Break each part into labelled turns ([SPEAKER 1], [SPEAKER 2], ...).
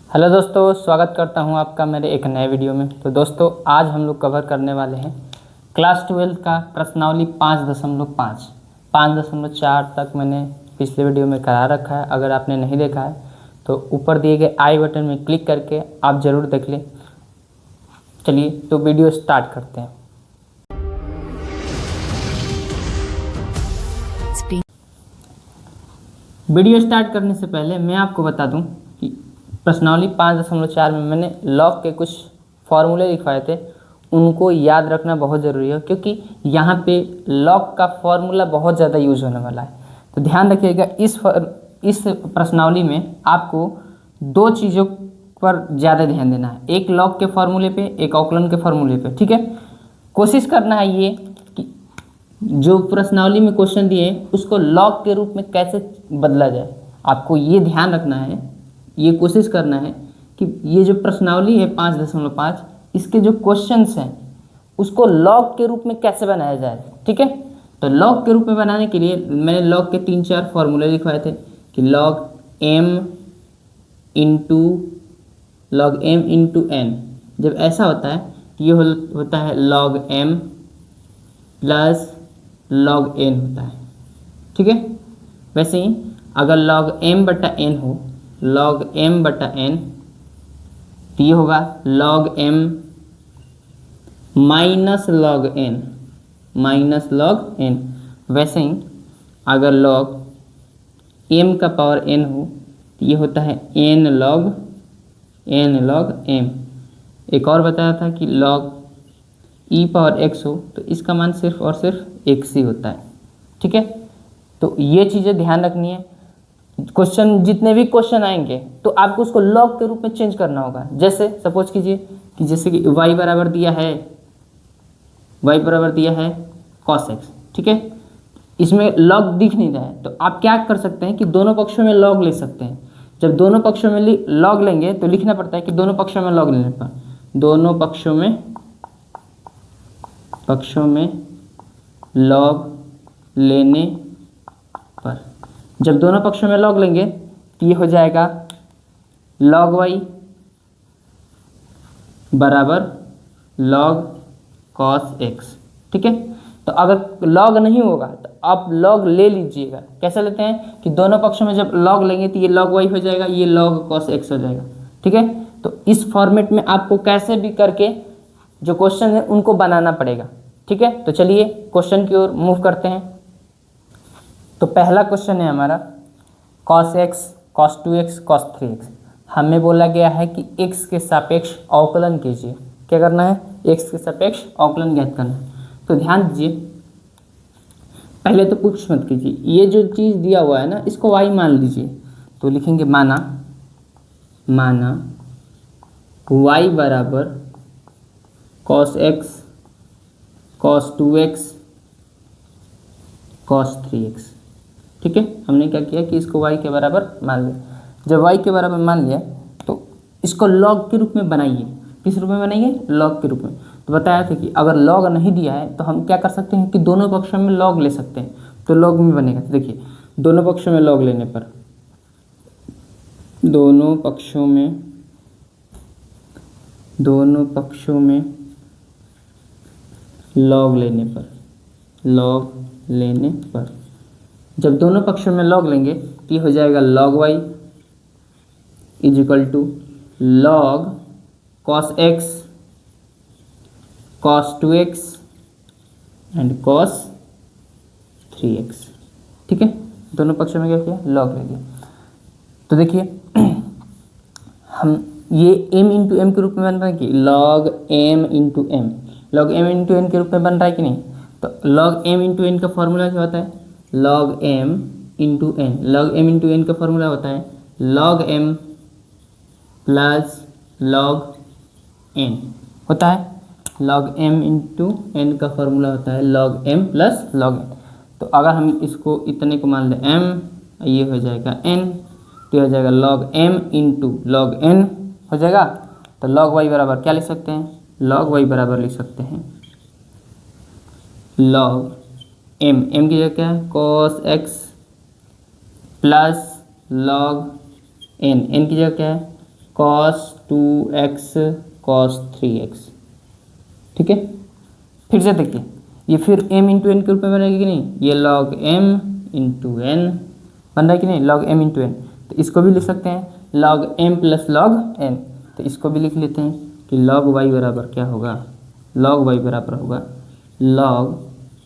[SPEAKER 1] Hello दोस्तों, स्वागत करता हूं आपका मेरे एक नए वीडियो में। तो दोस्तों, आज हम लोग कवर करने वाले हैं क्लास 12 का प्रश्नावली 5.5। 5.4 तक मैंने पिछले वीडियो में करा रखा है। अगर आपने नहीं देखा है तो ऊपर दिए गए आई बटन में क्लिक करके आप ज़रूर देख लें। चलिए तो वीडियो स्टार्ट करते हैं। वीडियो स्टार्ट करने से पहले मैं आपको बता दूं कि प्रश्नावली 5.4 में मैंने लॉग के कुछ फॉर्मूले लिखवाए थे, उनको याद रखना बहुत ज़रूरी है क्योंकि यहाँ पे लॉग का फॉर्मूला बहुत ज़्यादा यूज होने वाला है। तो ध्यान रखिएगा, इस प्रश्नावली में आपको दो चीज़ों पर ज़्यादा ध्यान देना है, एक लॉग के फॉर्मूले पे, एक औकलन के फॉर्मूले पे। ठीक है, कोशिश करना है ये कि जो प्रश्नावली में क्वेश्चन दिए उसको लॉग के रूप में कैसे बदला जाए। आपको ये ध्यान रखना है, ये कोशिश करना है कि ये जो प्रश्नावली है 5.5, इसके जो क्वेश्चंस हैं उसको लॉग के रूप में कैसे बनाया जाए। ठीक है, तो लॉग के रूप में बनाने के लिए मैंने लॉग के 3-4 फॉर्मूले लिखवाए थे कि लॉग m इंटू n। जब ऐसा होता है ये होता है log m plus log n होता है। ठीक है, वैसे ही अगर log m/n हो, log m/n, तो ये होगा log m minus log n। वैसे ही अगर log m का पावर n हो तो ये होता है n log m। एक और बताया था कि log e पावर x हो तो इसका मान सिर्फ और सिर्फ x ही होता है। ठीक है, तो ये चीज़ें ध्यान रखनी है। क्वेश्चन जितने भी क्वेश्चन आएंगे तो आपको उसको लॉग के रूप में चेंज करना होगा। जैसे सपोज कीजिए कि जैसे कि y बराबर दिया है cos x। ठीक है, इसमें लॉग दिख नहीं रहा है तो आप क्या कर सकते हैं कि दोनों पक्षों में लॉग ले सकते हैं। जब दोनों पक्षों में लॉग लेंगे तो लिखना पड़ता है कि दोनों पक्षों में लॉग लेने पर, दोनों पक्षों में लॉग लेने पर, जब दोनों पक्षों में लॉग लेंगे तो ये हो जाएगा log y बराबर log cos x। ठीक है, तो अगर लॉग नहीं होगा तो आप लॉग ले लीजिएगा। कैसे लेते हैं कि दोनों पक्षों में जब लॉग लेंगे तो ये log y हो जाएगा, ये log cos x हो जाएगा। ठीक है, तो इस फॉर्मेट में आपको कैसे भी करके जो क्वेश्चन है उनको बनाना पड़ेगा। ठीक है, तो चलिए क्वेश्चन की ओर मूव करते हैं। तो पहला क्वेश्चन है हमारा cos x, cos 2x, cos 3x। हमें बोला गया है कि x के सापेक्ष अवकलन कीजिए। क्या करना है? x के सापेक्ष अवकलन ज्ञात करना है। तो ध्यान दीजिए, पहले तो कुछ मत कीजिए, ये जो चीज़ दिया हुआ है ना इसको y मान लीजिए। तो लिखेंगे माना y बराबर cos x, cos 2x, cos 3x। ठीक है, हमने क्या किया कि इसको y के बराबर मान लिया। जब y के बराबर मान लिया तो इसको log के रूप में बनाइए। किस रूप में बनाइए? log के रूप में। तो बताया था कि अगर log नहीं दिया है तो हम क्या कर सकते हैं कि दोनों पक्षों में log ले सकते हैं, तो log में बनेगा। तो देखिए, दोनों पक्षों में log लेने पर, दोनों पक्षों लॉग लेने पर, जब दोनों पक्षों में लॉग लेंगे तो ये हो जाएगा log y is equal to log cos x, cos 2x and cos 3x। ठीक है, दोनों पक्षों में क्या किया? लॉग ले लिया। तो देखिए हम ये m इंटू एम के रूप में बन रहा है कि log m into M, log m into N के रूप में बन रहा है कि नहीं? तो log m इंटू एन का फॉर्मूला क्या होता है? log m into N. log m into N का फॉर्मूला होता है log m plus log n होता है। log m इंटू एन का फॉर्मूला होता है log m plus log n। तो अगर हम इसको इतने को मान लें m, ये हो जाएगा n, तो ये हो जाएगा log m into log n हो जाएगा। तो log y बराबर क्या लिख सकते हैं? log y बराबर लिख सकते हैं log m की जगह क्या है? cos x plus log n की जगह क्या है? Cos 2x cos 3x। ठीक है, फिर से देखिए ये फिर m इंटू एन के रूप में बनेगा कि नहीं, ये log m इंटू एन बन रहा है कि नहीं, log m इंटू एन। तो इसको भी लिख सकते हैं log m plus log n। तो इसको भी लिख लेते हैं कि log y बराबर क्या होगा, log y बराबर होगा log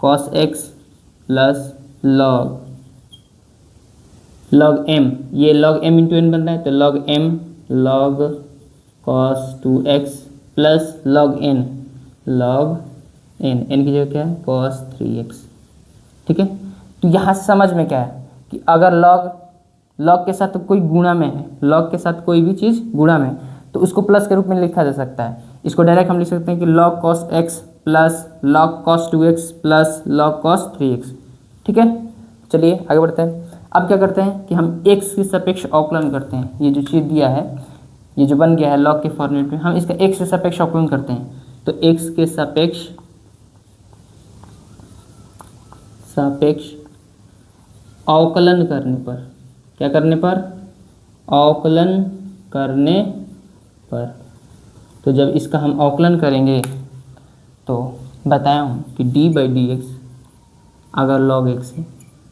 [SPEAKER 1] cos x plus log m, ये log m इंटू एन बन रहा है तो log m log cos 2x plus log n n की जगह क्या है cos 3x। ठीक है, तो यहाँ से समझ में क्या है कि अगर log के साथ कोई गुणा में है, log के साथ कोई भी चीज़ गुणा में है तो उसको प्लस के रूप में लिखा जा सकता है। इसको डायरेक्ट हम लिख सकते हैं कि log cos x plus log cos 2x plus log cos 3x। ठीक है, चलिए आगे बढ़ते हैं। अब क्या करते हैं कि हम x के सापेक्ष अवकलन करते हैं। ये जो चीज़ दिया है, ये जो बन गया है log के फॉर्मेट में, हम इसका x के सापेक्ष अवकलन करते हैं। तो x के सापेक्ष अवकलन करने पर, क्या करने पर, अवकलन करने पर, तो जब इसका हम अवकलन करेंगे तो बताया हूँ कि d/dx अगर log x है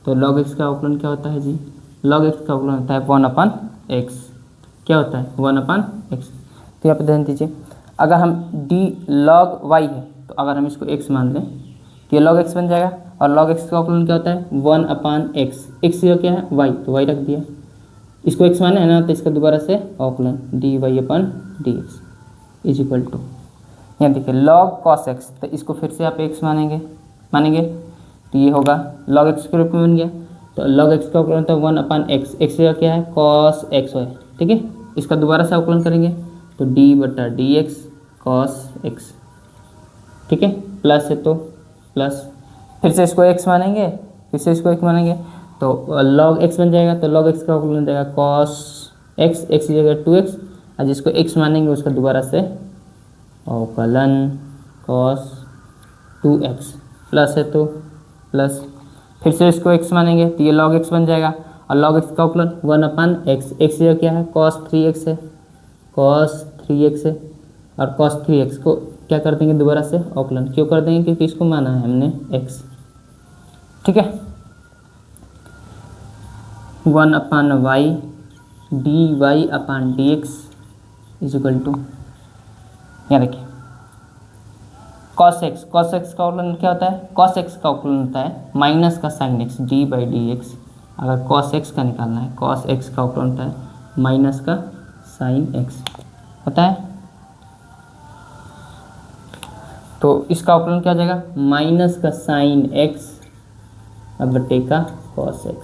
[SPEAKER 1] तो log x का अवकलन क्या होता है जी, log x का अवकलन होता है 1/x। क्या होता है 1/x। तो यहाँ पर ध्यान दीजिए, अगर हम d log y है तो अगर हम इसको x मान लें तो ये log x बन जाएगा, और log x का अवकलन क्या होता है 1/x। x जो क्या है y, तो y रख दिया, इसको x माने है ना, तो इसका दोबारा से अवकलन dy/dx इज इक्वल टू, यहाँ देखिए log cos x, तो इसको फिर से आप x मानेंगे तो ये होगा log x के रूप में बन गया। तो log x का अवकलन होता है 1/x, x जो क्या है cos xy। ठीक है, इसका दोबारा से अवकलन करेंगे तो d/dx cos x। ठीक है, प्लस है तो प्लस, फिर से इसको x मानेंगे, फिर से इसको x मानेंगे तो log x बन जाएगा। तो log x का अवकलन बन जाएगा cos x, x की जगह 2x, और जिसको x मानेंगे उसका दोबारा से अवकलन cos 2x, प्लस है तो प्लस, फिर से इसको x मानेंगे तो ये log x बन जाएगा, और log x का अवकलन 1/x, x जो क्या है cos 3x है, cos 3x है, और cos 3x को क्या कर देंगे दोबारा से अवकलन, क्यों कर देंगे, क्योंकि इसको माना है हमने x। ठीक है, 1/y dy/dx is equal to, यहाँ देखिए cos x का अवकलन क्या होता है, cos x का अवकलन होता है माइनस का sin x d/dx। अगर cos x का निकालना है, cos x का अवकलन होता है माइनस का sin x होता है, तो इसका अवकलन क्या हो जाएगा माइनस का sin x अब बटे का cos x।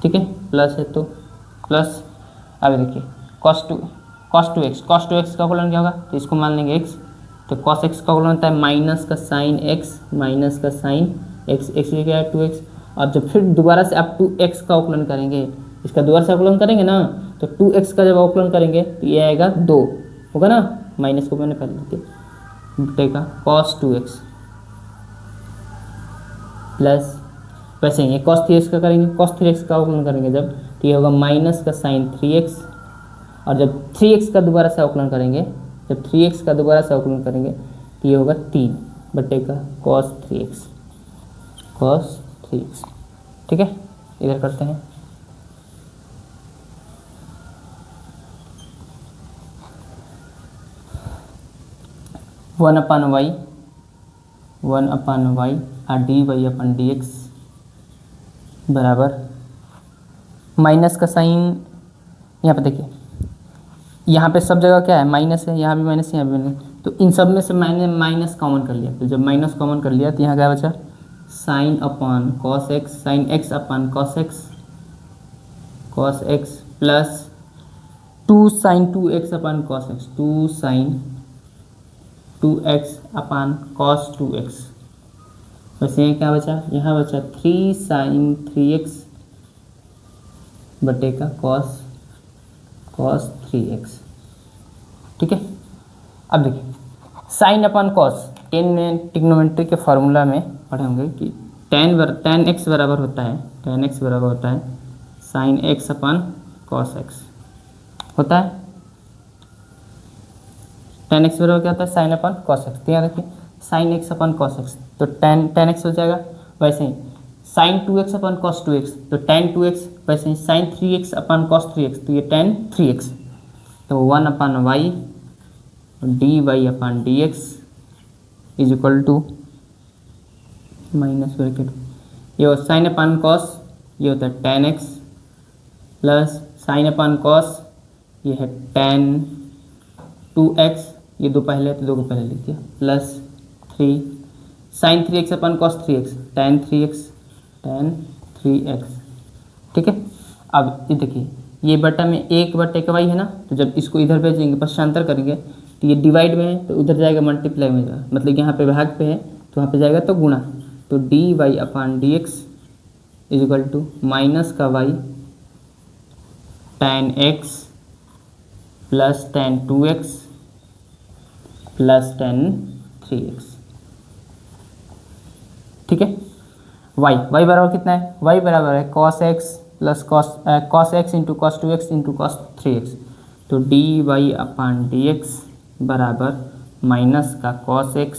[SPEAKER 1] ठीक है, प्लस है तो प्लस, अब देखिए cos 2x का अवकलन क्या होगा, तो इसको मान लेंगे x, तो cos x का अवकलन होता है माइनस का sin x, x क्या है 2x। अब जब फिर दोबारा से आप 2x का अवकलन करेंगे, इसका दोबारा से अवकलन करेंगे ना, तो 2x का जब अवकलन करेंगे तो ये आएगा 2 होगा ना, माइनस को मैंने पहले लिख बटेगा cos 2x प्लस, वैसे ही cos 3x का करेंगे, cos 3x का अवकलन करेंगे जब, तो ये होगा माइनस का sin 3x, और जब 3x का दोबारा से अवकलन करेंगे, जब 3x का दोबारा से अवकलन करेंगे तो ये होगा 3 बटे का cos 3x। ठीक है, इधर करते हैं, वन अपन वाई और dy/dx बराबर माइनस का साइन, यहाँ पे देखिए, यहाँ पे सब जगह क्या है माइनस है, यहाँ भी माइनस है, यहाँ भी माइनस, तो इन सब में से मैंने माइनस कॉमन कर लिया। तो जब माइनस कॉमन कर लिया तो यहाँ क्या बचा साइन अपन cos x, साइन x अपन cos x plus 2 sin 2x अपन cos x, 2 sin 2x अपन cos 2x। वैसे यहाँ क्या बचा, यहाँ बचा 3 sin 3x बटे का cos 3x। ठीक है, अब देखिए साइन अपन cos, टेन में ट्रिग्नोमेट्री के फार्मूला में पढ़े होंगे कि tan x बराबर होता है sin x अपन cos x होता है। tan x बराबर क्या होता है साइन अपन कॉस एक्स, तो यहाँ देखिए sine x upon cos x, तो tan x हो जाएगा। वैसे ही साइन 2x अपन कॉस 2x, तो tan 2x। वैसे ही साइन 3x अपन कॉस 3x, तो ये tan 3x। तो 1 upon Y D Y upon D X is equal to minus bracket, ये साइन अपन कॉस, ये होता है tan x plus sine upon cos, ये है tan 2x, ये दो पहले तो दो को पहले लिख दिया, प्लस 3 साइन 3x अपन कॉस 3x, tan 3x। ठीक है, अब ये देखिए ये बटा में 1/y है ना, तो जब इसको इधर भेजेंगे पश्चांतर करेंगे तो ये डिवाइड में है तो उधर जाएगा मल्टीप्लाई में जाएगा, मतलब यहाँ पे भाग पे है तो वहाँ पे जाएगा तो गुणा, तो D Y upon D X is equal to minus का Y tan x plus tan 2x plus tan 3x। ठीक है, y बराबर कितना है, y बराबर है cos x plus cos x into cos 2x into cos 3x, तो D Y अपान D x बराबर माइनस का cos x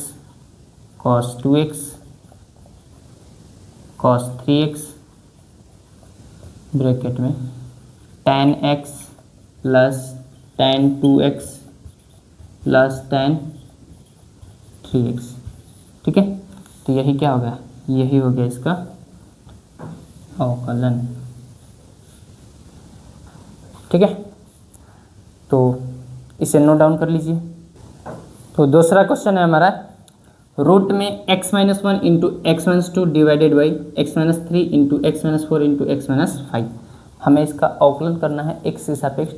[SPEAKER 1] cos 2x cos 3x bracket में tan x plus tan 2x plus tan 3x। ठीक है, तो यही क्या हो गया, यही हो गया इसका अवकलन। ठीक है, तो इसे नोट डाउन कर लीजिए। तो दूसरा क्वेश्चन है हमारा, रूट में x-1 into x-2 divided by x-3 into x-4 into x-5, हमें इसका अवकलन करना है x के सापेक्ष।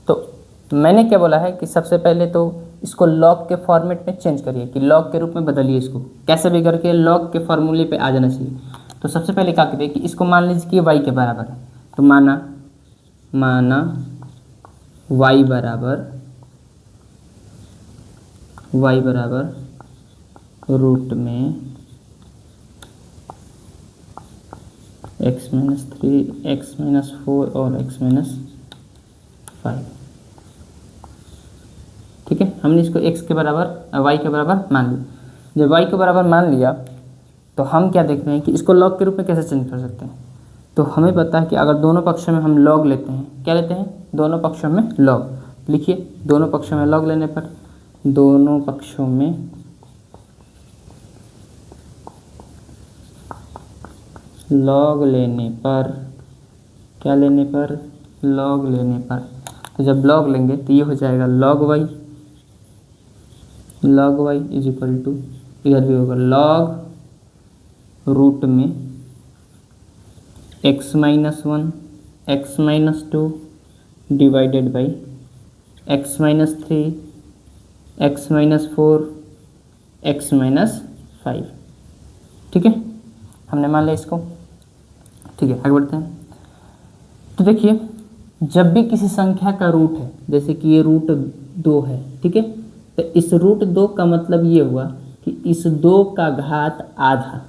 [SPEAKER 1] तो मैंने क्या बोला है कि सबसे पहले तो इसको लॉग के फॉर्मेट में चेंज करिए, कि लॉग के रूप में बदलिए, इसको कैसे भी करके लॉग के फॉर्मूले पे आ जाना चाहिए। तो सबसे पहले क्या करिए कि इसको मान लीजिए कि y के बराबर है, तो माना y बराबर रूट में x-3 x-4 और x-5। ठीक है, हमने इसको x के बराबर y के बराबर मान लिया। जब y के बराबर मान लिया तो हम क्या देख रहे हैं कि इसको लॉग के रूप में कैसे चेंज कर सकते हैं। तो हमें पता है कि अगर दोनों पक्षों में हम लॉग लेते हैं, क्या लेते हैं, दोनों पक्षों में लॉग, लिखिए दोनों पक्षों में लॉग लेने पर, दोनों पक्षों में लॉग लेने पर, क्या लेने पर, लॉग लेने पर, तो जब लॉग लेंगे तो ये हो जाएगा log y is equal to, इधर भी होगा log रूट में x-1 x-2 divided by x-3 x-4 x-5। ठीक है, हमने मान लिया इसको। ठीक है, आगे बढ़ते हैं। तो देखिए जब भी किसी संख्या का रूट है, जैसे कि ये रूट 2 है, ठीक है, तो इस रूट 2 का मतलब ये हुआ कि इस 2 का घात आधा,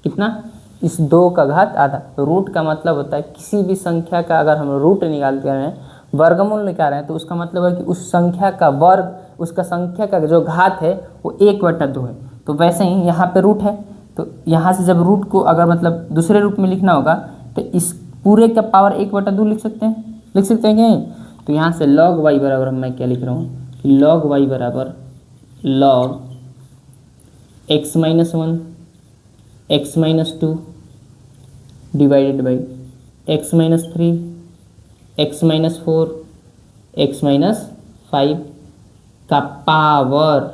[SPEAKER 1] कितना, इस 2 का घात आधा। रूट का मतलब होता है किसी भी संख्या का अगर हम रूट निकाल रहे हैं, वर्गमूल निकाल रहे हैं, तो उसका मतलब है कि उस संख्या का वर्ग, उसका संख्या का जो घात है वो 1/2 है। तो वैसे ही यहाँ पे रूट है, तो यहाँ से जब रूट को अगर मतलब दूसरे रूप में लिखना होगा तो इस पूरे का पावर 1/2 लिख सकते हैं कि नहीं। तो यहाँ से log y बराबर मैं क्या लिख रहा हूँ कि log y बराबर log x-1 x-2 divided by x-3 x-4 x-5 का पावर,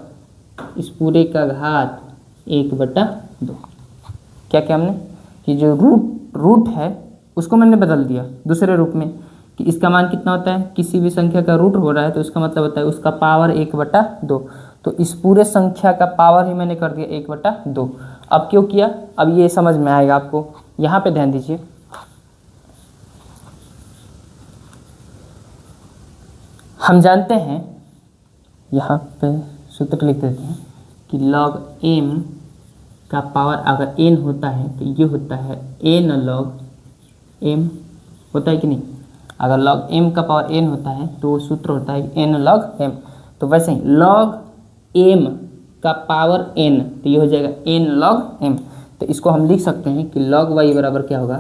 [SPEAKER 1] इस पूरे का घात 1/2। क्या हमने कि जो रूट है उसको मैंने बदल दिया दूसरे रूप में, कि इसका मान कितना होता है, किसी भी संख्या का रूट हो रहा है तो उसका मतलब होता है उसका पावर 1/2। तो इस पूरे संख्या का पावर ही मैंने कर दिया 1/2। अब क्यों किया, अब ये समझ में आएगा आपको। यहाँ पे ध्यान दीजिए, हम जानते हैं, यहाँ पे सूत्र लिख देते हैं कि log m का पावर अगर n होता है तो ये होता है n log m, होता है कि नहीं। अगर log m का पावर n होता है तो वो सूत्र होता है n log m। तो वैसे ही log m का पावर n, तो ये हो जाएगा n log m। तो इसको हम लिख सकते हैं कि log y बराबर क्या होगा,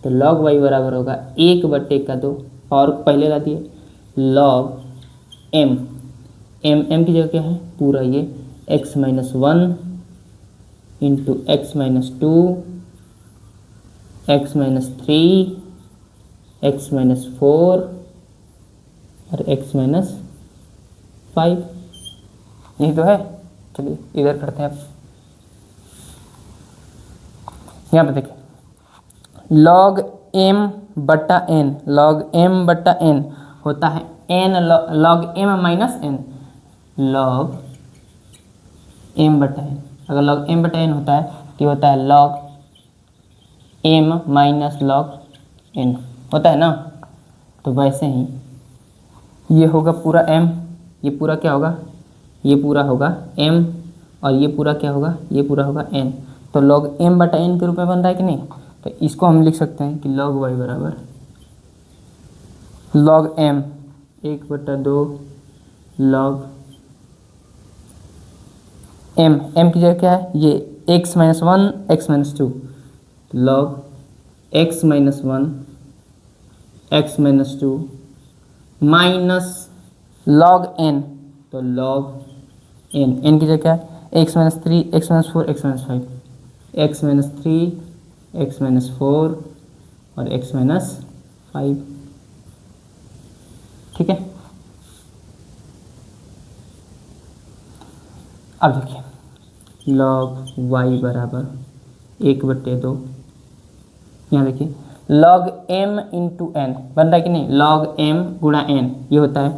[SPEAKER 1] तो log y बराबर होगा 1/2 और पहले ला दिए log m, m की जगह क्या है पूरा ये x minus 1 into x minus 2 x minus 3 x minus 4 और x माइनस 5, यही तो है। चलिए इधर करते हैं, यहाँ पे देखिए log m बट्टा n, log m बट्टा n होता है n log m minus n, log m बट्टा n। अगर log m बट्टा n होता है तो होता है log m minus log n, होता है ना। तो वैसे ही ये होगा पूरा m, ये पूरा क्या होगा, ये पूरा होगा m और ये पूरा क्या होगा, ये पूरा होगा n। तो log m बटा n के रूप में बन रहा है कि नहीं, तो इसको हम लिख सकते हैं कि log y बराबर log m 1/2 log m की जगह क्या है, ये x minus 1 x minus 2 log x minus 1 x minus 2 minus log n, तो log n की जगह क्या है x minus 3 x minus 4 x minus 5, x minus 3 x minus 4 और x माइनस 5, ठीक है। अब देखिए log y बराबर 1/2, यहाँ देखिए log m इंटू n बन रहा है कि नहीं, log m गुणा n ये होता है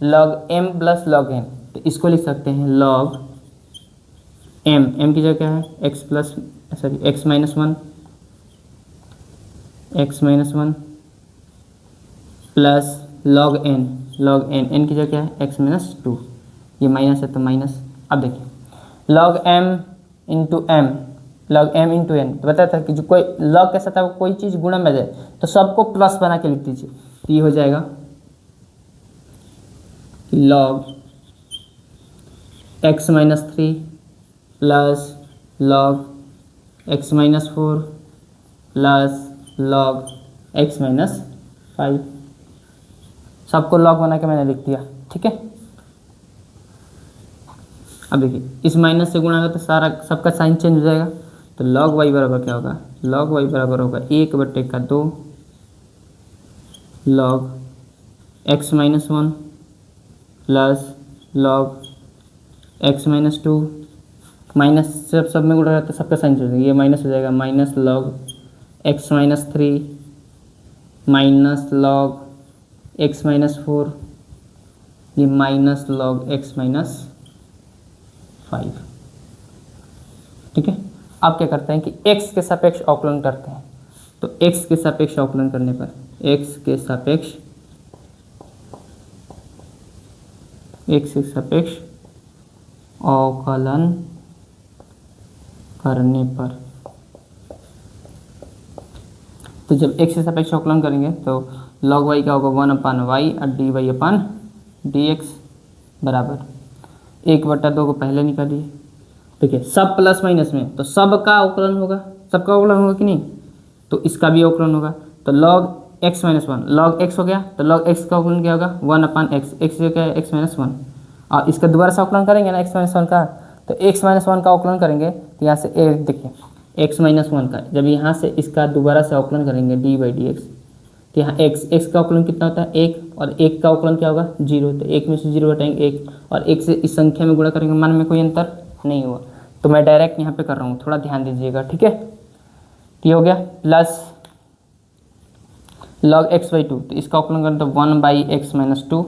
[SPEAKER 1] log m plus log n। तो इसको लिख सकते हैं log m की जगह क्या है x plus sorry x minus 1 plus log n की जगह क्या है x माइनस 2, ये माइनस है तो माइनस। अब देखिए log m इंटू n, तो बताया था कि जो कोई log के साथ कोई चीज़ गुणा में जाए तो सबको प्लस बना के लिख दीजिए, तो ये हो जाएगा log x minus 3 plus log x minus 4 plus log x minus 5, सबको log बना के मैंने लिख दिया, ठीक है। अब देखिए इस माइनस से गुणा होगा तो सारा सबका साइन चेंज हो जाएगा, तो log y बराबर क्या होगा, log y बराबर होगा 1/2 log x minus 1 plus log x minus 2, minus से सब में गुणा रहता है सबका साइन चेंज हो जाएगा, ये माइनस हो जाएगा minus log x minus 3 minus log x minus 4, ये माइनस log x माइनस 5, ठीक है। अब क्या करते हैं कि x के सापेक्ष अवकलन करते हैं, तो x के सापेक्ष अवकलन करने पर x के सापेक्ष अवकलन करने पर, तो जब x के सापेक्ष अवकलन करेंगे तो log y का होगा 1/y और dy/dx बराबर 1/2 को पहले निकालिए। देखिए सब प्लस माइनस में तो सब का अवकलन होगा, सबका अवकलन होगा कि नहीं, तो इसका भी अवकलन होगा। तो log x minus 1 log x हो गया, तो log x का अवकलन क्या होगा 1/x, x क्या है x माइनस 1, और इसका दोबारा से अवकलन करेंगे ना x माइनस 1 का, तो x माइनस 1 का अवकलन करेंगे तो यहाँ से देखिए x माइनस 1 का जब यहाँ से इसका दोबारा से अवकलन करेंगे dy/dx, तो यहाँ x का अवकलन कितना होता है 1, और 1 का अवकलन क्या होगा 0, तो 1 में से 0 हटाएंगे 1, और 1 से इस संख्या में गुणा करेंगे, मान में कोई अंतर नहीं हुआ। तो मैं डायरेक्ट यहाँ पे कर रहा हूँ, थोड़ा ध्यान दीजिएगा, ठीक है। तो ये हो गया प्लस log x/2, तो इसका अवकलन करें तो 1/x माइनस 2,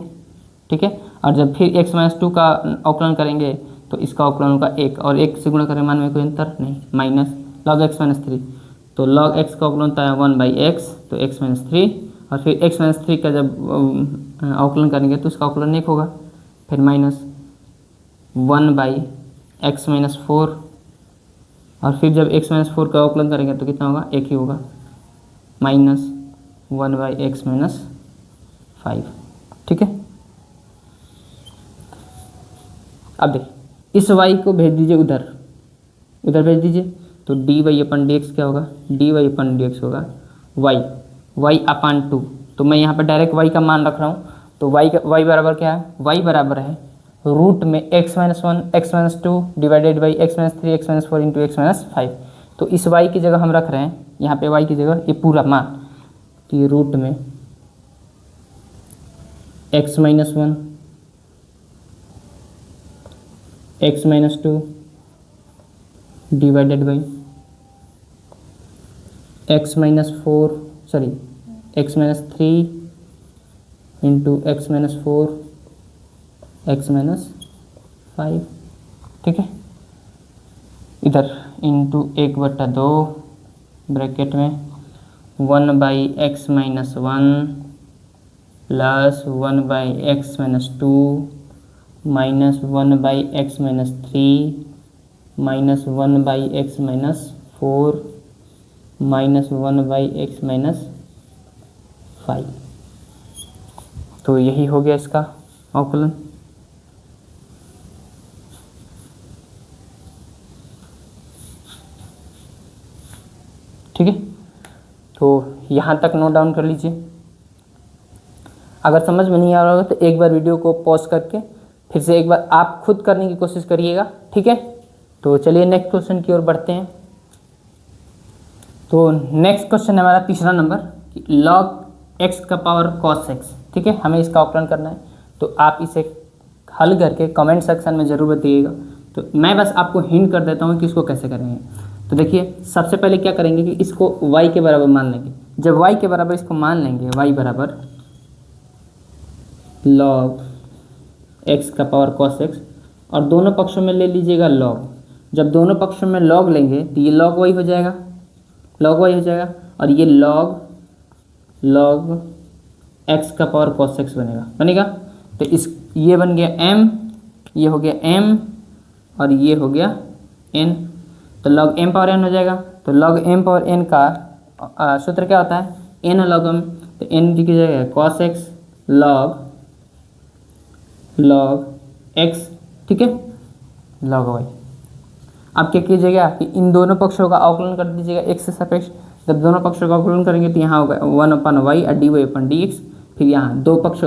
[SPEAKER 1] ठीक है। और जब फिर x माइनस 2 का अवकलन करेंगे तो इसका अवकलन होगा 1, और 1 से गुणा करें मान में कोई अंतर नहीं, माइनस log x माइनस 3, तो log x का अवकलन होता है 1/x, तो x माइनस 3, और फिर x माइनस 3 का जब अवकलन करेंगे तो इसका अवकलन 1 होगा, फिर माइनस 1/x माइनस 4, और फिर जब x माइनस 4 का अवकलन करेंगे तो कितना होगा 1 ही होगा, माइनस 1/x माइनस 5, ठीक है। अब देखिए इस y को भेज दीजिए उधर, उधर भेज दीजिए, तो dy अपन dx क्या होगा, dy अपन dx होगा y अपान 2। तो मैं यहाँ पर डायरेक्ट y का मान रख रहा हूँ, तो y बराबर क्या है, y बराबर है रूट में x minus 1 x minus 2 divided by x minus 3 x minus 4 into x minus 5। तो इस y की जगह हम रख रहे हैं यहाँ पे y की जगह ये पूरा मान, तो ये रूट में x minus 1 x minus 2 divided by x minus 4 sorry x minus 3 into x minus 4 x minus 5, ठीक है। इधर इंटू 1/2 ब्रैकेट में 1/x minus 1 plus 1/x minus 2 minus 1/x minus 3 minus 1/x minus 4 minus 1/x minus 5। तो यही हो गया इसका अवकलन। ठीक है, तो यहाँ तक नोट डाउन कर लीजिए। अगर समझ में नहीं आ रहा होगा तो एक बार वीडियो को पॉज करके फिर से एक बार आप खुद करने की कोशिश करिएगा, ठीक है। तो चलिए नेक्स्ट क्वेश्चन की ओर बढ़ते हैं। तो नेक्स्ट क्वेश्चन है हमारा तीसरा नंबर, log x का पावर cos x, ठीक है। हमें इसका अवकलन करना है, तो आप इसे हल करके कमेंट सेक्शन में ज़रूर बताइएगा। तो मैं बस आपको हिंट कर देता हूँ कि इसको कैसे करेंगे। तो देखिए, सबसे पहले क्या करेंगे कि इसको y के बराबर मान लेंगे। जब y के बराबर इसको मान लेंगे, y बराबर log x का पावर cos x, और दोनों पक्षों में ले लीजिएगा log। जब दोनों पक्षों में log लेंगे तो ये log y हो जाएगा, log y हो जाएगा, और ये log x का पावर cos x बनेगा। तो इस ये बन गया m, ये हो गया m, और ये हो गया n। तो log m पावर n हो जाएगा। तो log m पावर n का सूत्र क्या होता है, n log m। तो n की जगह है cos x log x, ठीक है, log y। अब क्या कीजिएगा कि इन दोनों पक्षों का अवकलन कर दीजिएगा x से सापेक्ष। जब दोनों पक्षों का अवकलन करेंगे तो यहाँ होगा 1/y और dy/dx। फिर यहाँ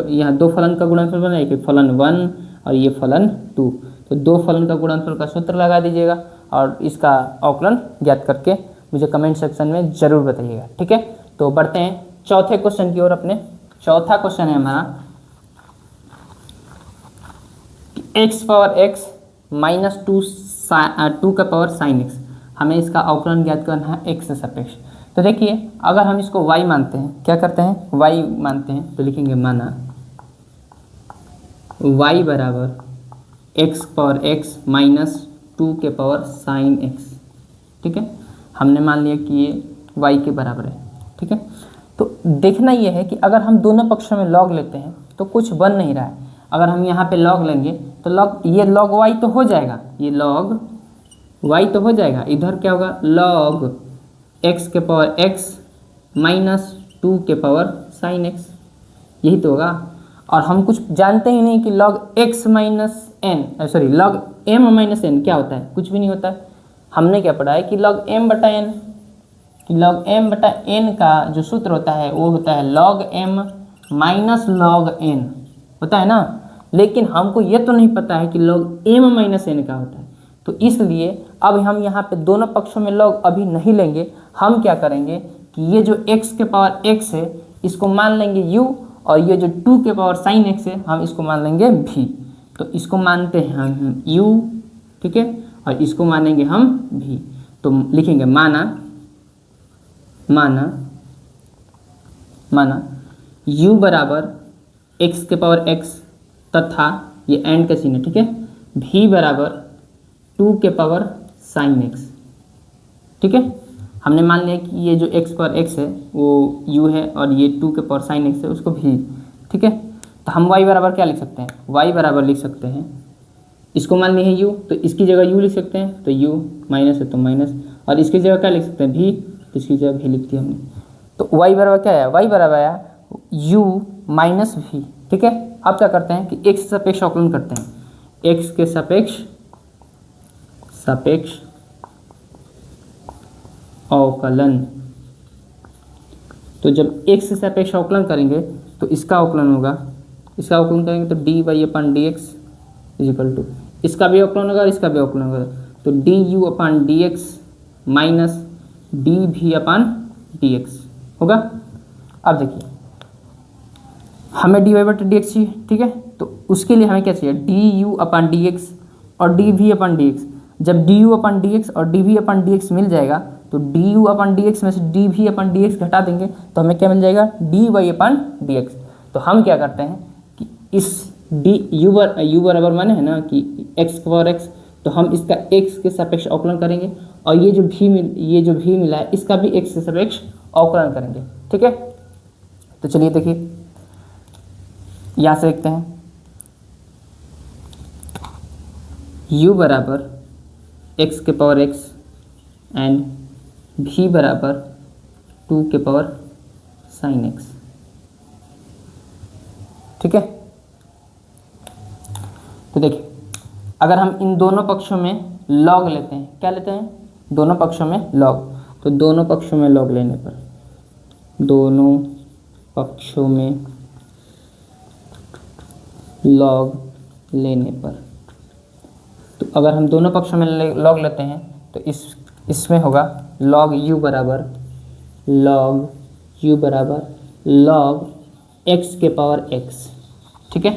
[SPEAKER 1] यहाँ दो फलन का गुणनफल बना, एक फलन 1 और ये फलन 2। तो दो फलन का गुणनफल का सूत्र लगा दीजिएगा और इसका अवकलन ज्ञात करके मुझे कमेंट सेक्शन में ज़रूर बताइएगा, ठीक है। तो बढ़ते हैं चौथे क्वेश्चन की ओर। अपने चौथा क्वेश्चन है हमारा x पावर x माइनस 2 का पावर साइन x। हमें इसका अवकलन ज्ञात करना है x से सापेक्ष। तो देखिए, अगर हम इसको y मानते हैं, क्या करते हैं, y मानते हैं, तो लिखेंगे माना y बराबर x पावर x माइनस 2 के पावर साइन x, ठीक है। हमने मान लिया कि ये y के बराबर है, ठीक है। तो देखना ये है कि अगर हम दोनों पक्षों में log लेते हैं तो कुछ बन नहीं रहा है। अगर हम यहाँ पे log लेंगे तो ये log y तो हो जाएगा, ये log y तो हो जाएगा। इधर क्या होगा, log x के पावर x माइनस 2 के पावर साइन x, यही तो होगा। और हम कुछ जानते ही नहीं कि log x minus n sorry log m minus n क्या होता है, कुछ भी नहीं होता है। हमने क्या पढ़ा है कि log m बटा n, कि log m बटा n का जो सूत्र होता है वो होता है log m minus log n, होता है ना। लेकिन हमको ये तो नहीं पता है कि log m माइनस n का होता है। तो इसलिए अब हम यहाँ पे दोनों पक्षों में log अभी नहीं लेंगे। हम क्या करेंगे कि ये जो x के पावर x है इसको मान लेंगे u, और ये जो 2 के पावर साइन x है हम इसको मान लेंगे v। तो इसको मानते हैं हम u, ठीक है, और इसको मानेंगे हम v। तो लिखेंगे माना u बराबर x के पावर x तथा ये एंड का चिन्ह, ठीक है, v बराबर 2 के पावर साइन x, ठीक है। हमने मान लिया कि ये जो x पावर x है वो u है और ये 2 के पावर साइन x है उसको v, ठीक है। तो हम y बराबर क्या लिख सकते हैं, y बराबर लिख सकते हैं, इसको मान लिए है u तो इसकी जगह u लिख सकते हैं, तो u माइनस है तो माइनस, और इसकी जगह क्या लिख सकते हैं v, तो इसकी जगह v लिख दिया हमने। तो y बराबर क्या है, y बराबर आया u माइनस v, ठीक है। अब क्या करते हैं कि x के सापेक्ष अवकलन करते हैं। x के सापेक्ष सापेक्ष अवकलन। तो जब x के सापेक्ष अवकलन करेंगे तो इसका अवकलन होगा, इसका अवकलन करेंगे तो dy upon dx is equal to, इसका भी अवकलन होगा और इसका भी अवकलन होगा, तो du upon dx minus dv अपन dx होगा। अब देखिए हमें dy बटे dx चाहिए, ठीक है, तो उसके लिए हमें क्या चाहिए, du अपन dx और dv अपन dx। जब du अपन dx और dv अपन dx मिल जाएगा तो du अपन dx में से dv अपन dx घटा देंगे तो हमें क्या मिल जाएगा, dy अपन dx। तो हम क्या करते हैं कि इस u बराबर माने है ना कि x पावर x, तो हम इसका x के सापेक्ष अवकलन करेंगे और ये जो v मिला है इसका भी x के सापेक्ष अवकलन करेंगे, ठीक है। तो चलिए देखिए यहाँ से देखते हैं, u बराबर x के पावर x एंड v बराबर 2 के पावर साइन x, ठीक है। तो देखिए अगर हम इन दोनों पक्षों में लॉग लेते हैं, क्या लेते हैं, दोनों पक्षों में लॉग, तो दोनों पक्षों में लॉग लेने पर, दोनों पक्षों में लॉग लेने पर, तो अगर हम दोनों पक्षों में लॉग लेते हैं तो इसमें होगा लॉग u बराबर लॉग x के पावर x, ठीक है।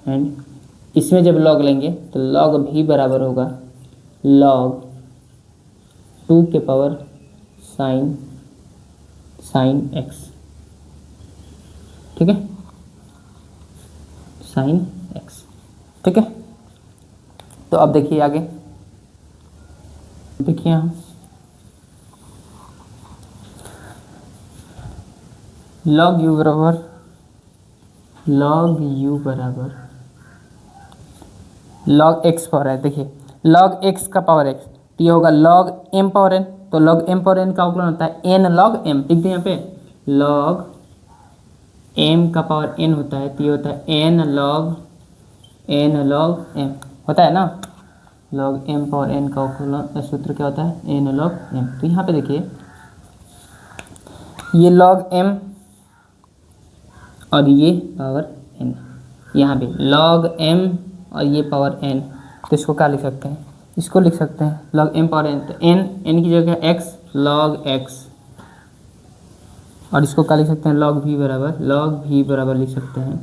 [SPEAKER 1] एंड इसमें जब लॉग लेंगे तो लॉग v बराबर होगा लॉग 2 के पावर साइन x, ठीक है, साइन x, ठीक है। तो अब देखिए आगे, देखिए हम लॉग u बराबर लॉग x पावर है, देखिए लॉग x का पावर x, तो ये होगा लॉग m पावर n, तो लॉग m पावर n का अवकलन होता है n लॉग m, लिख दिए यहाँ पे लॉग m का पावर n होता है, तो ये होता है n लॉग m होता है ना, लॉग m पावर n का अवकलन सूत्र क्या होता है, n लॉग m। तो यहाँ पे देखिए ये लॉग m और ये पावर n, यहाँ पे लॉग m और ये पावर n, तो इसको क्या लिख सकते हैं, इसको लिख सकते हैं लॉग m पावर n, तो n की जगह x लॉग x, और इसको क्या लिख सकते हैं, लॉग v बराबर लिख सकते हैं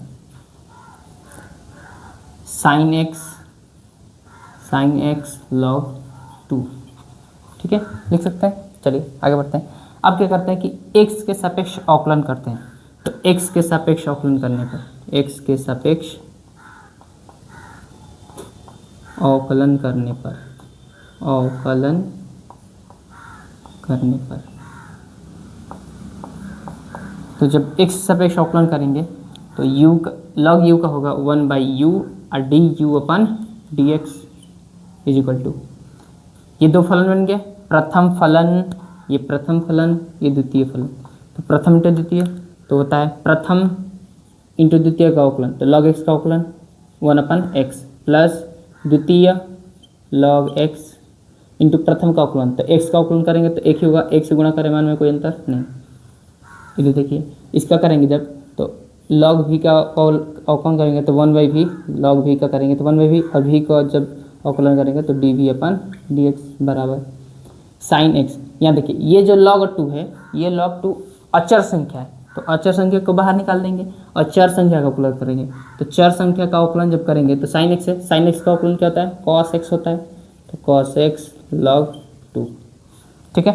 [SPEAKER 1] साइन x लॉग 2, ठीक है, लिख सकते हैं। चलिए आगे बढ़ते हैं। अब क्या करते हैं कि x के सापेक्ष अवकलन करते हैं, तो x के सापेक्ष अवकलन करने पर, x के सापेक्ष अवकलन करने पर, तो जब x सापेक्ष अवकलन करेंगे तो लॉग u का होगा 1/u और du upon dx is equal to, ये दो फलन बन गए, प्रथम फलन ये द्वितीय फलन, तो प्रथम इंटू द्वितीय तो होता है प्रथम इंटू द्वितीय का अवकलन, तो लॉग x का अवकलन 1/x प्लस द्वितीय लॉग x इंटू प्रथम का अवकलन, तो x का अवकलन करेंगे तो एक ही होगा, एक से गुणा करें मान में कोई अंतर नहीं। इधर देखिए इसका करेंगे जब तो लॉग v का अवकलन करेंगे तो 1/v, लॉग v का करेंगे तो 1/v, और v का जब अवकलन करेंगे तो dv अपन dx बराबर साइन x। यहाँ देखिए ये जो log 2 है, ये log 2 अचर संख्या है, तो अचर संख्या को बाहर निकाल देंगे और चर संख्या का अवकलन करेंगे, तो चर संख्या का अवकलन जब करेंगे तो साइन x है, साइन x का अवकलन क्या होता है, cos x होता है, तो cos x log 2, ठीक है।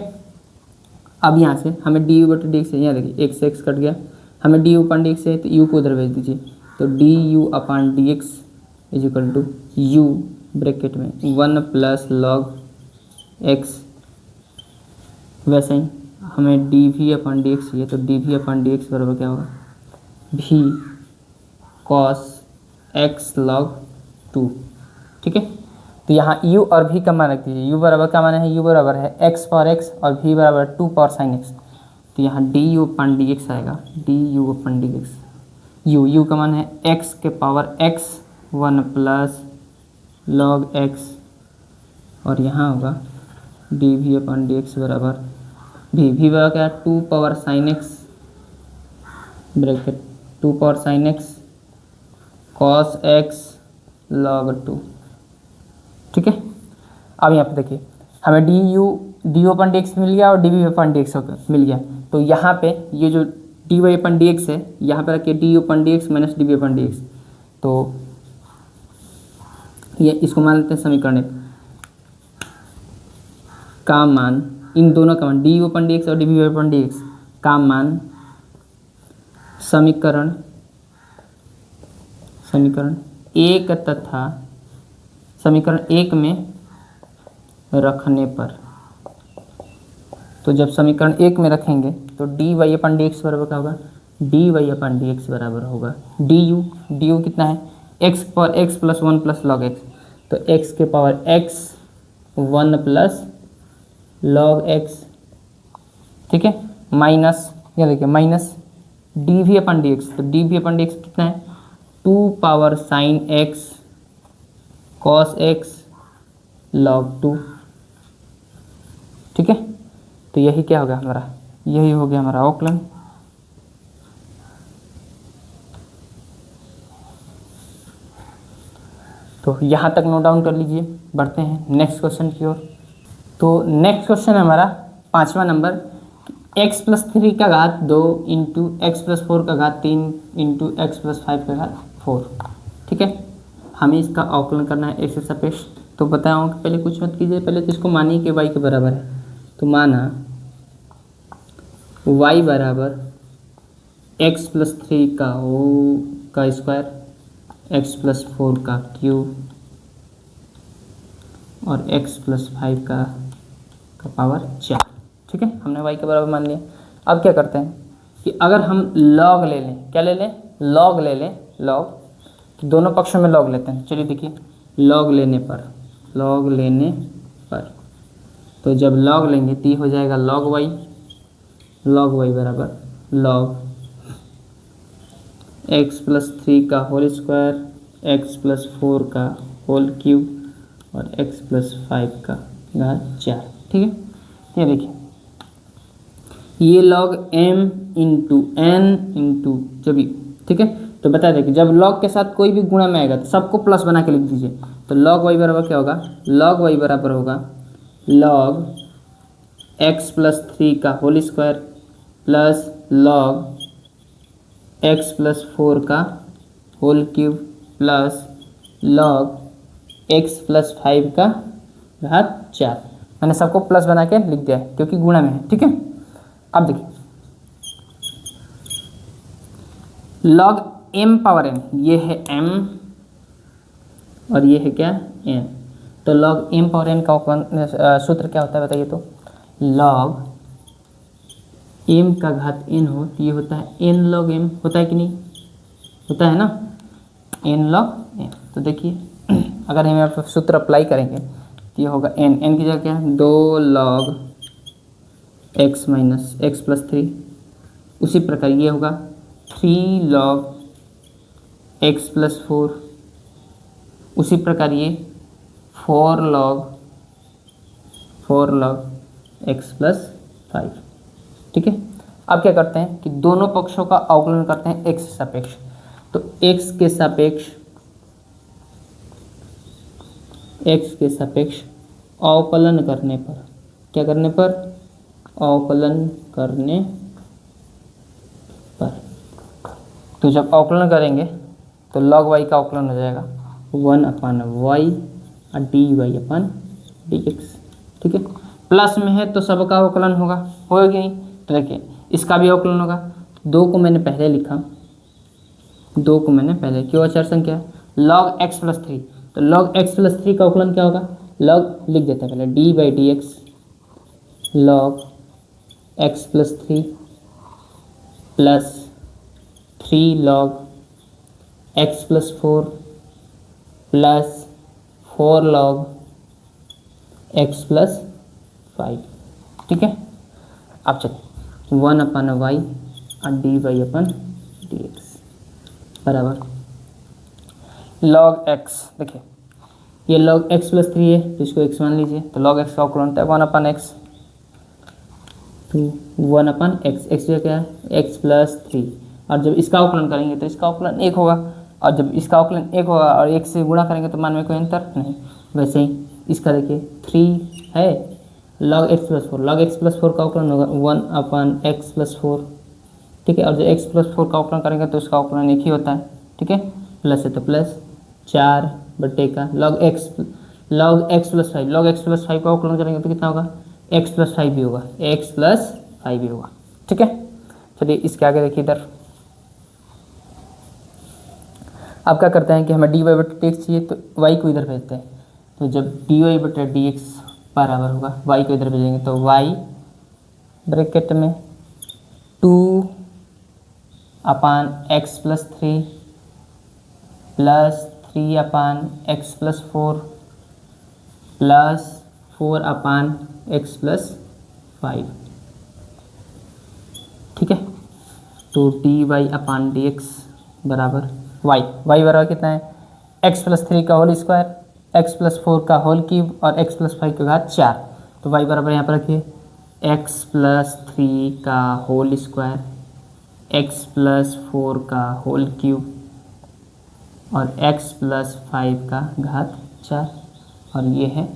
[SPEAKER 1] अब यहाँ से हमें du बटे dx है, यहाँ देखिए x से x कट गया, हमें du अपन dx है तो u को उधर भेज दीजिए, तो du upon dx is equal to u bracket में 1 प्लस लॉग x, वैसे ही हमें dv अपन dx चाहिए, तो dv अपन dx बराबर क्या होगा, v cos x log 2, ठीक है। तो यहाँ u और v का मान रख दीजिए, u बराबर क्या मान है, u बराबर है x पावर x और v बराबर 2 पावर साइन x, तो यहाँ du अपन dx आएगा, du अपन dx, u का मान है x के power x 1 plus log x और यहाँ होगा D we upon D x बराबर वी बराबर क्या, 2 power sine X bracket 2 power sine x cos x log 2। ठीक है, अब यहाँ पे देखिए हमें डी अपन डी एक्स मिल गया और D we upon D X मिल गया। तो यहाँ पे ये जो D Y upon D X है यहाँ पे रखिए D upon D X minus D we upon D x. तो ये इसको मान लेते हैं समीकरण एक का मान, इन दोनों का मान D U upon D X और D we upon D X का मान समीकरण एक तथा समीकरण एक में रखने पर। तो जब समीकरण एक में रखेंगे तो D Y upon D x बराबर क्या होगा, d Y upon D x बराबर होगा डी यू कितना है, x power x plus 1 plus log x. तो एक्स के power x 1 plus log x. ठीक है, माइनस क्या देखिए minus D we upon D x. तो d we upon D x कितना है, 2 power sine x cos x log 2। ठीक है, तो यही क्या हो गया हमारा, यही हो गया हमारा अवकलन। तो यहाँ तक नोट डाउन कर लीजिए, बढ़ते हैं नेक्स्ट क्वेश्चन की ओर। तो नेक्स्ट क्वेश्चन है हमारा 5वां नंबर, x प्लस 3 का घात 2 इंटू एक्स प्लस 4 का घात 3 इंटू एक्स प्लस 5 का घात 4। ठीक है, हमें इसका अवकलन करना है x के सापेक्ष। तो बताया कि पहले कुछ मत कीजिए, पहले तो इसको मानिए कि y के बराबर है। तो माना y बराबर x प्लस 3 का स्क्वायर एक्स प्लस 4 का क्यूब और x प्लस 5 का पावर 4। ठीक है, हमने y के बराबर मान लिया। अब क्या करते हैं कि अगर हम log ले लें, क्या ले लें, log ले लें, log, तो दोनों पक्षों में log लेते हैं। चलिए देखिए log लेने पर तो जब log लेंगे तो ये हो जाएगा log y बराबर log x प्लस 3 का होल स्क्वायर एक्स प्लस 4 का होल क्यूब और x प्लस 5 का घात 4। ठीक है, ये देखिए ये log m into N into जब, ठीक है, तो बता दें कि जब log के साथ कोई भी गुणा में आएगा तो सबको प्लस बना के लिख दीजिए। तो log y बराबर क्या होगा, log y बराबर होगा log x प्लस 3 का whole square plus log x plus 4 का whole cube plus log x plus 5 का घात 4। मैंने सबको प्लस बना के लिख दिया है क्योंकि गुणा में है। ठीक है, अब देखिए log m पावर n, ये है m और ये है क्या n। तो log m पावर n का सूत्र क्या होता है बताइए। तो log m का घात n हो तो ये होता है n log m, होता है कि नहीं, होता है ना, n log m। तो देखिए अगर हम यहाँ पर सूत्र अप्लाई करेंगे तो ये होगा n की जगह क्या है 2 log x minus x plus 3। उसी प्रकार ये होगा 3 log x प्लस 4। उसी प्रकार ये 4 log x प्लस 5। ठीक है, अब क्या करते हैं कि दोनों पक्षों का अवकलन करते हैं x के सापेक्ष। तो x के सापेक्ष अवकलन करने पर, क्या करने पर, अवकलन करने पर, तो जब अवकलन करेंगे तो log y का अवकलन हो जाएगा 1/y और dy अपन dx। ठीक है, प्लस में है तो सबका अवकलन होगा कि नहीं। तो देखिए इसका भी अवकलन होगा। 2 को मैंने पहले लिखा, 2 को मैंने पहले, क्यों अचर संख्या है log x प्लस 3। तो log x प्लस 3 का अवकलन क्या होगा, log लिख देते हैं पहले d/dx log x plus 3 plus 3 log x plus 4 plus 4 log x plus 5। ठीक है, अब चलिए 1/y और dy/dx बराबर log x। देखिए ये log x प्लस 3 है तो इसको x मान लीजिए, तो log x का अवकलन होता है 1/x, तो 1/x, x जो क्या है x प्लस 3, और जब इसका अवकलन करेंगे तो इसका अवकलन 1 होगा, और जब इसका अवकलन 1 होगा और 1 से गुणा करेंगे तो मान में कोई अंतर नहीं। वैसे ही इसका देखिए 3 है, log x plus 4, log x plus 4 का अवकलन होगा 1/x प्लस 4, ठीक है, और जो x प्लस 4 का अवकलन करेंगे तो उसका अवकलन 1 ही होता है, ठीक है, प्लस है तो प्लस 4 बटे का log x plus 5, log x plus 5 का अवकलन करेंगे तो कितना होगा, x प्लस 5 भी होगा, x प्लस 5 भी होगा, ठीक है। चलिए इसके आगे देखिए इधर, अब क्या करते हैं कि हमें dy बटे dx चाहिए तो y को इधर भेजते हैं, तो जब dy बटे dx बराबर होगा y को इधर भेजेंगे तो y ब्रैकेट में 2/x plus 3 plus 3/x plus 4 plus 4/x plus 5, ठीक है। तो dy/dx बराबर y बराबर कितना है, x प्लस 3 का होल स्क्वायर, x प्लस 4 का होल क्यूब और x प्लस 5 का घात 4, तो y बराबर यहाँ पर रखिए x प्लस 3 का होल स्क्वायर, x प्लस 4 का होल क्यूब और x प्लस 5 का घात 4, और ये है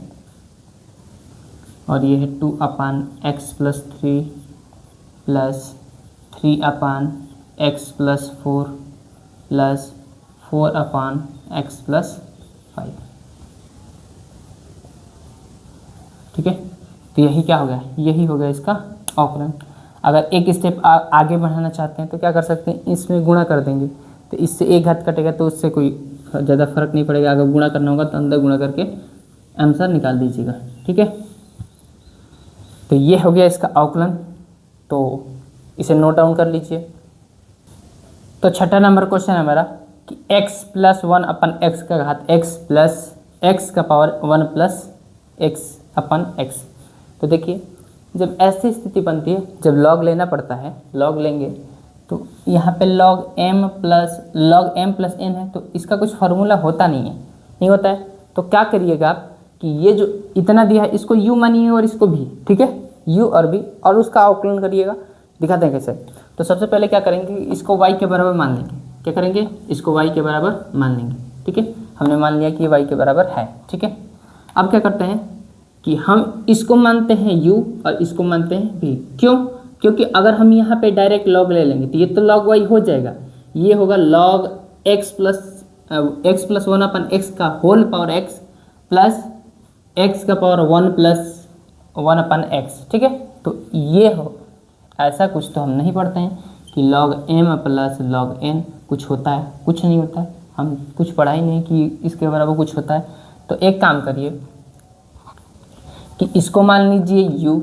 [SPEAKER 1] 2/x plus 3 plus 3/x plus 4 plus 4/x plus 5, ठीक है। तो यही क्या हो गया, यही हो गया इसका अवकलन। अगर एक स्टेप आगे बढ़ाना चाहते हैं तो क्या कर सकते हैं, इसमें गुणा कर देंगे, तो इससे एक घात कटेगा तो उससे कोई ज़्यादा फर्क नहीं पड़ेगा, अगर गुणा करना होगा तो अंदर गुणा करके आंसर निकाल दीजिएगा, ठीक है। तो ये हो गया इसका अवकलन, तो इसे नोट डाउन कर लीजिए। तो छठा नंबर क्वेश्चन है मेरा कि x प्लस 1/x का घात x प्लस x का पावर 1 प्लस x/x। तो देखिए जब ऐसी स्थिति बनती है, जब लॉग लेना पड़ता है, लॉग लेंगे तो यहाँ पे log m प्लस n है, तो इसका कुछ फार्मूला होता नहीं होता है। तो क्या करिएगा आप कि ये जो इतना दिया है इसको u मानिए और इसको भी, ठीक है, u और v, और उसका अवकलन करिएगा। दिखाते हैं कैसे। तो सबसे पहले क्या करेंगे, इसको y के बराबर मान लेंगे। क्या करेंगे, इसको y के बराबर मान लेंगे, ठीक है। हमने मान लिया कि ये y के बराबर है, ठीक है। अब क्या करते हैं कि हम इसको मानते हैं u और इसको मानते हैं v। क्यों, क्योंकि अगर हम यहाँ पे डायरेक्ट log ले लेंगे तो ये तो log y हो जाएगा, ये होगा log x प्लस 1/x का whole power x plus x का पावर 1 प्लस 1/x, ठीक है। तो ये हो, ऐसा कुछ तो हम नहीं पढ़ते हैं कि log m plus log n कुछ होता है, कुछ नहीं होता है, हम कुछ पढ़ा ही नहीं कि इसके बराबर कुछ होता है। तो एक काम करिए कि इसको मान लीजिए u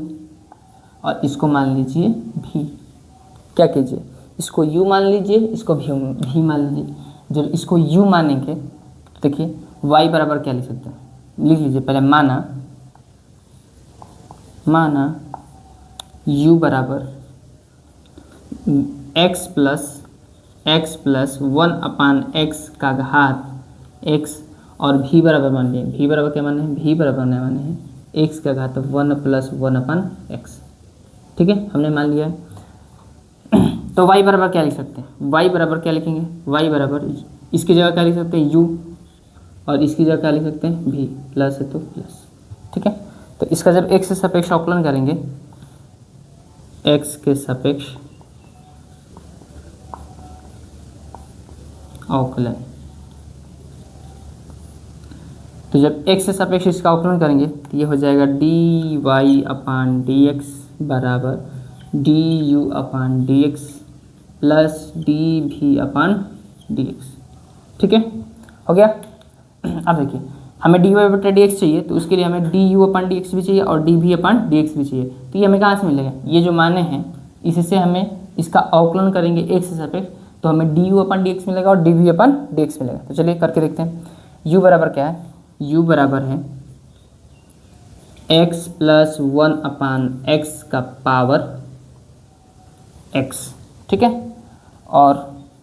[SPEAKER 1] और इसको मान लीजिए v। क्या कीजिए, इसको u मान लीजिए, इसको v मान लीजिए। जब इसको u मानेंगे तो देखिए y बराबर क्या लिख सकते हैं, लिख लीजिए पहले, माना u बराबर x प्लस 1/x का घात x, और v बराबर मान लिए, v बराबर क्या माने हैं, v बराबर माने हैं x का घात 1 प्लस 1/x, ठीक है, हमने मान लिया है। तो y बराबर क्या लिख सकते हैं, y बराबर क्या लिखेंगे, y बराबर इसकी जगह क्या लिख सकते हैं u, और इसकी जगह क्या लिख सकते हैं v, प्लस है तो प्लस, ठीक है। तो इसका जब x के सापेक्ष अवकलन करेंगे, x के सापेक्ष अवकलन, तो जब x से सापेक्ष इसका अवकलन करेंगे तो ये हो जाएगा dy/dx बराबर du/dx प्लस dv/dx, ठीक है, हो गया। अब देखिए हमें dy/dx चाहिए, तो उसके लिए हमें du/dx भी चाहिए और dv/dx भी चाहिए। तो ये हमें कहाँ से मिलेगा, ये जो माने हैं इससे हमें इसका अवकलन करेंगे x से सापेक्ष, तो हमें du/dx मिलेगा और dv/dx मिलेगा। तो चलिए करके देखते हैं। u बराबर क्या है, u बराबर है x प्लस 1/x का पावर x, ठीक है, और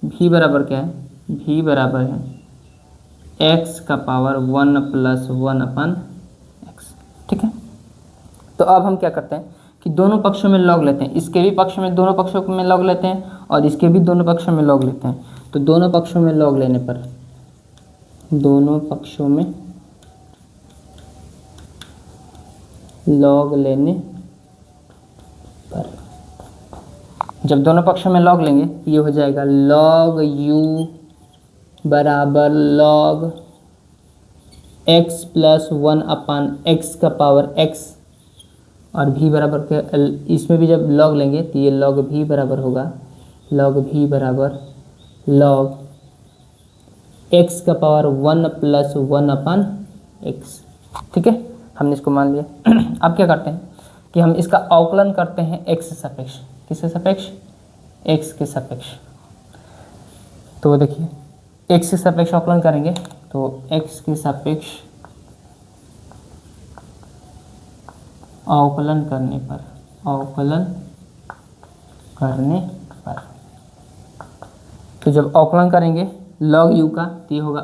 [SPEAKER 1] v बराबर क्या है, v बराबर है एक्स का पावर 1 + 1 अपन एक्स। ठीक है, तो अब हम क्या करते हैं कि दोनों पक्षों में लॉग लेते हैं, इसके भी पक्ष में दोनों पक्षों में लॉग लेते हैं और इसके भी दोनों पक्षों में लॉग लेते हैं। तो दोनों पक्षों में लॉग लेने पर, दोनों पक्षों में लॉग लेने पर, जब दोनों पक्षों में लॉग लेंगे ये हो जाएगा log u बराबर log x + 1 अपन x का पावर x, और v बराबर के इसमें भी जब log लेंगे तो ये log v बराबर होगा log v बराबर log x का पावर 1 + 1 अपन x। ठीक है, हमने इसको मान लिया। अब क्या करते हैं कि हम इसका अवकलन करते हैं x से सापेक्ष। किसके सापेक्ष? x के सापेक्ष। तो देखिए x से सापेक्ष अवकलन करेंगे तो x के सापेक्ष अवकलन करने पर, अवकलन करने पर, तो जब अवकलन करेंगे log u का तो ये होगा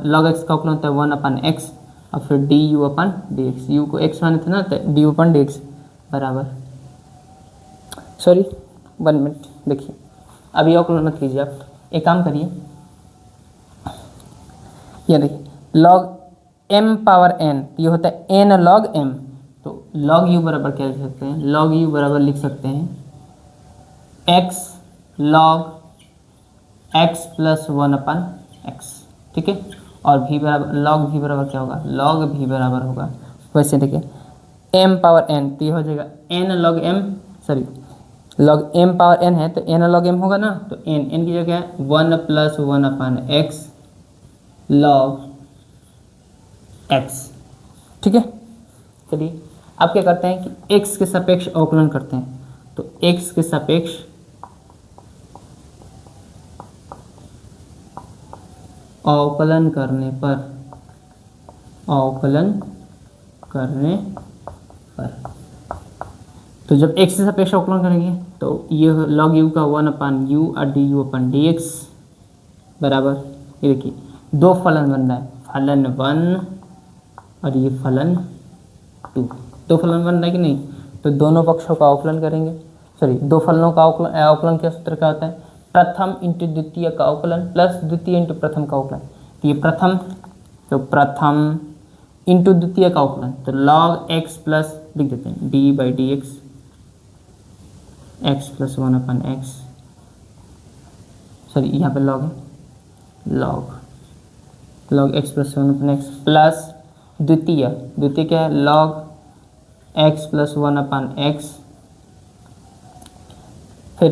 [SPEAKER 1] log x का अवकलन होता है 1/x और फिर du/dx, u को x माने थे ना तो du/dx बराबर, सॉरी 1 मिनट, देखिए अभी अवकलन मत कीजिए आप, एक काम करिए, ये देखिए log m पावर n ये होता है n log m, तो log u बराबर क्या लिख सकते हैं? log u बराबर लिख सकते हैं x log x + 1/x। ठीक है, और v बराबर log v बराबर क्या होगा? log v बराबर होगा, वैसे देखिए m पावर n तो ये हो जाएगा n log m, sorry log m power n है तो n log m होगा ना, तो n की जगह है 1 + 1/x log x। ठीक है, चलिए अब क्या करते हैं कि x के सापेक्ष अवकलन करते हैं, तो x के सापेक्ष अवकलन करने पर, अवकलन करने पर, तो जब x से सापेक्ष अवकलन करेंगे तो ये log u का 1/u और du/dx बराबर, ये देखिए दो फलन बन रहा है, फलन 1 और ये फलन 2, दो फलन बन रहा है कि नहीं, तो दोनों पक्षों का अवकलन करेंगे, सॉरी दो फलनों का अवकलन क्या सूत्र क्या होता है? प्रथम इंटू द्वितीय का अवकलन प्लस द्वितीय इंटू प्रथम का अवकलन, तो ये प्रथम, तो प्रथम इंटू द्वितीय का अवकलन, तो log x प्लस लिख देते हैं d/dx x + 1/x, सॉरी यहाँ पे log है, log x + 1/x प्लस द्वितीय क्या है? log x + 1/x, फिर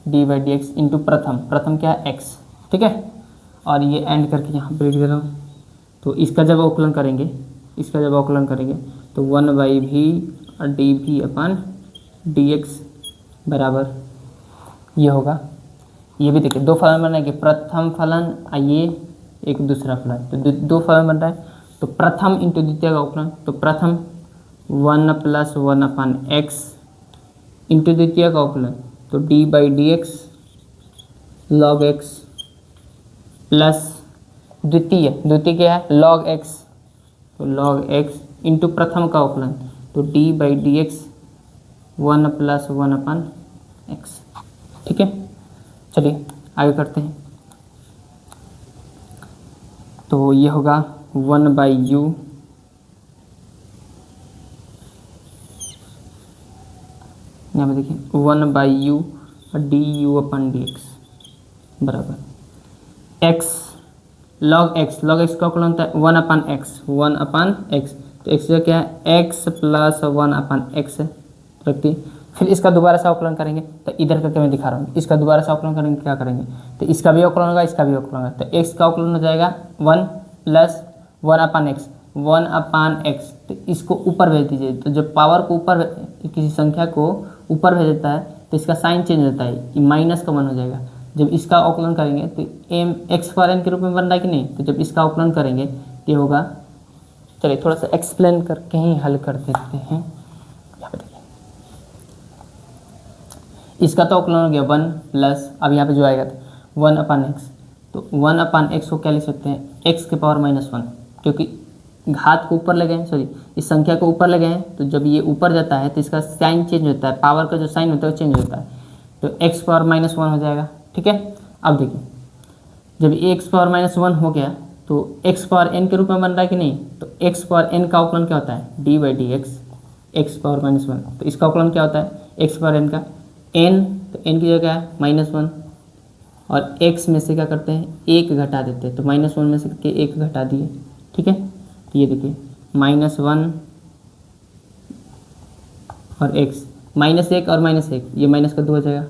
[SPEAKER 1] d/dx इंटू प्रथम क्या है? x। ठीक है, और ये एंड करके यहाँ पे लिख दे रहा हूँ, तो इसका जब अवकलन करेंगे, इसका जब अवकलन करेंगे तो 1/v और dv/dx बराबर ये होगा, ये भी देखिए दो फलन बन रहा है कि प्रथम फलन और ये एक दूसरा फलन, तो दो फलन बन रहा है, तो प्रथम इंटू द्वितीय का अवकलन, तो प्रथम 1 + 1/x इंटू द्वितीय का अवकलन, तो d/dx log x प्लस द्वितीय क्या है? log x, तो log x इंटू प्रथम का अवकलन, तो d/dx 1 + 1/x। ठीक है, चलिए आगे करते हैं, तो ये होगा 1/u यहाँ पे देखिए 1/u और du/dx बराबर x log x का अवकलन होता है 1/x, तो x जो क्या है? x + 1/x रखती, फिर इसका दोबारा से अवकलन करेंगे, तो इधर करके मैं दिखा रहा हूँ, इसका दोबारा से अवकलन करेंगे, क्या करेंगे तो इसका भी अवकलन होगा, इसका भी अवकलन होगा, तो x का अवकलन हो जाएगा 1 + 1/x, तो इसको ऊपर भेज दीजिए, तो जब पावर को ऊपर किसी संख्या को ऊपर भेज देता है तो इसका साइन चेंज होता है, माइनस का 1 हो जाएगा। जब इसका अवकलन करेंगे तो x² के रूप में बन रहा है कि नहीं, तो जब इसका अवकलन करेंगे तो ये होगा, चलिए थोड़ा सा एक्सप्लेन करके ही हल कर देते हैं। यहाँ पे देखिए इसका तो अवकलन हो गया 1 प्लस, अब यहाँ पे जो आएगा 1/x, तो 1/x को क्या लिख सकते हैं? एक्स के पावर -1, क्योंकि घात को ऊपर ले गए हैं, सॉरी इस संख्या को ऊपर ले गए हैं, तो जब ये ऊपर जाता है तो इसका साइन चेंज होता है, पावर का जो साइन होता है वो चेंज होता है, तो एक्स पावर -1 हो जाएगा। ठीक है, अब देखिए जब एक्स पावर -1 हो गया तो एक्स पावर n के रूप में बन रहा है कि नहीं, तो एक्स पावर n का अवकलन क्या होता है, d/dx, एक्स पावर -1, तो इसका अवकलन क्या होता है, एक्स पावर n का n, तो n की जगह है -1, और x में से क्या करते हैं, एक घटा देते हैं, तो -1 में से के एक घटा दिए। ठीक है, तो ये देखिए -1 और x, -1 और -1, ये माइनस का 2 हो जाएगा,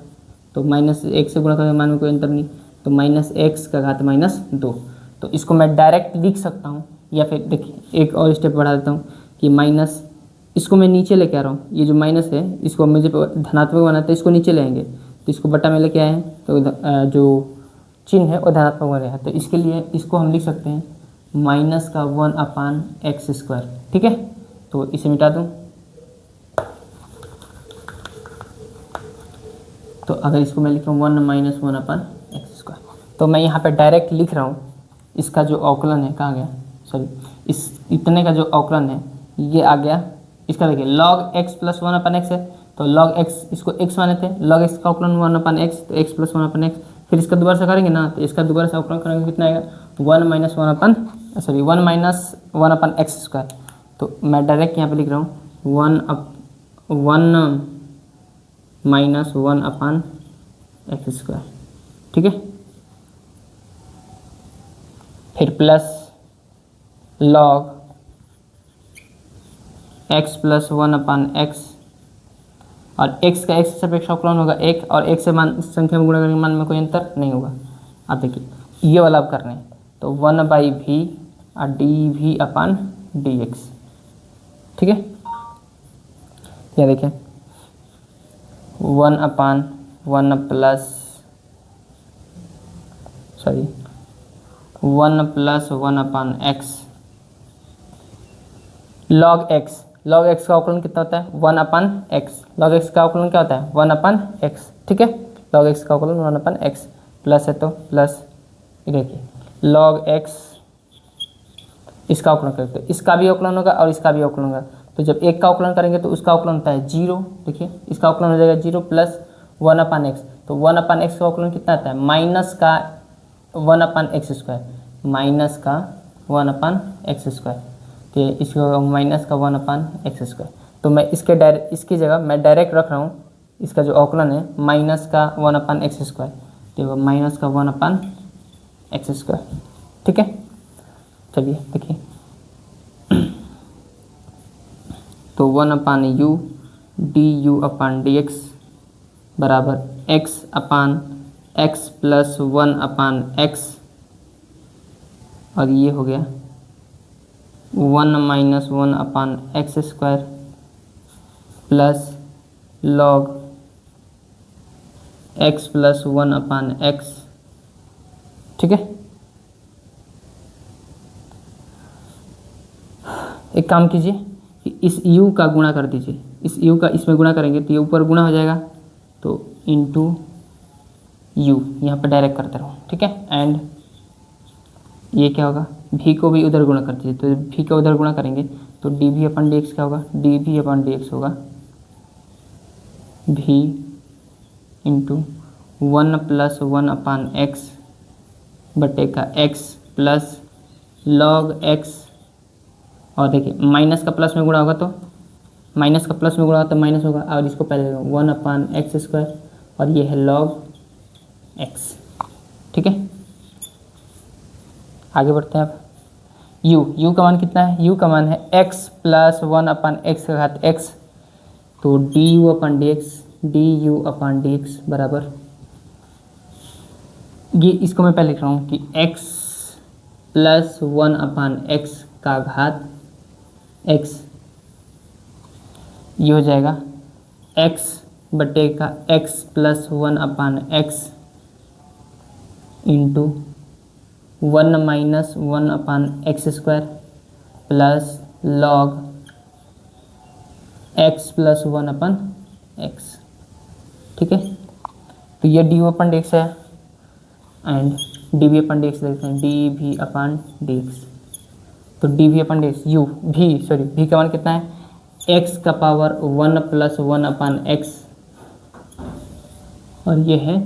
[SPEAKER 1] तो -1 से गुणा करने मान में कोई अंतर नहीं, तो -x का घात -2, तो इसको मैं डायरेक्ट लिख सकता हूँ, या फिर देखिए एक और स्टेप बढ़ा देता हूँ कि माइनस, इसको मैं नीचे लेके आ रहा हूँ, ये जो माइनस है इसको मुझे धनात्मक बनाना है, तो इसको नीचे लेंगे, तो इसको बटा में लेके आए हैं, तो जो चिन्ह है वो धनात्मक बन रहा है, तो इसके लिए इसको हम लिख सकते हैं -1/x²। ठीक है, तो इसे मिटा दूँ, तो अगर इसको मैं लिखूँ 1 - 1/x², तो मैं यहाँ पे डायरेक्ट लिख रहा हूँ, इसका जो अवकलन है कहाँ गया, सॉरी इस इतने का जो अवकलन है ये आ गया, इसका देखिए log x + 1/x है, तो log x इसको x माने थे, log x का अवकलन 1/x, तो x + 1/x, फिर इसका दोबारा से करेंगे ना, तो इसका दोबारा से अवकलन करेंगे कितना आएगा, 1 - 1/x², तो मैं डायरेक्ट यहाँ पे लिख रहा हूँ 1 - 1/x²। ठीक है, फिर प्लस log x + 1/x, और x का x से सापेक्ष अवकलन होगा 1, और 1 से मान संख्या में गुणा करने मान में कोई अंतर नहीं होगा। आप देखिए ये वाला आप कर रहे हैं, तो 1/v और dv/dx। ठीक है, ये देखिए 1 + 1/x log x का अवकलन कितना होता है, 1/x, log x का अवकलन क्या होता है, 1/x। ठीक है, log x का अवकलन 1/x, प्लस है तो प्लस, ये देखिए log x, इसका अवकलन करते हैं, इसका भी अवकलन होगा और इसका भी अवकलन होगा, तो जब एक का अवकलन करेंगे तो उसका अवकलन होता है 0, देखिए इसका अवकलन हो जाएगा 0 प्लस 1/x, तो 1/x का अवकलन कितना आता है, -1/x², -1/x², तो इसको -1/x², तो मैं इसकी जगह मैं डायरेक्ट रख रहा हूँ, इसका जो अवकलन है -1/x², तो -1/x²। ठीक है, चलिए देखिए, तो 1/u du/dx बराबर x/x + 1/x, और ये हो गया 1 - 1/x² plus log x + 1/x। ठीक है, एक काम कीजिए कि इस u का गुणा कर दीजिए, इस u का इसमें गुणा करेंगे तो ये ऊपर गुणा हो जाएगा, तो इंटू u यहाँ पर डायरेक्ट करते रहो। ठीक है, एंड ये क्या होगा, v को भी उधर गुणा कर दीजिए, तो v का उधर गुणा करेंगे तो dv/dx क्या होगा, dv/dx होगा v इंटू 1 + 1/x बटे का x प्लस log x, और देखिए माइनस का प्लस में गुणा होगा तो माइनस का प्लस में गुणा होगा तो माइनस होगा, और इसको पहले 1/x², और ये है log x। ठीक है, आगे बढ़ते हैं। अब u का मान कितना है, u का मान है x + 1/x का घात x, तो du/dx बराबर, ये इसको मैं पहले लिख रहा हूँ कि x + 1/x का घात x, ये हो जाएगा x बटे का x + 1/x into 1 - 1/x² plus log x + 1/x। ठीक है, तो ये du/dx है, and d we upon D x लिखते हैं, d we upon D x. तो d we upon D x u भी का मान कितना है, एक्स का पावर 1 + 1 अपन एक्स, और ये है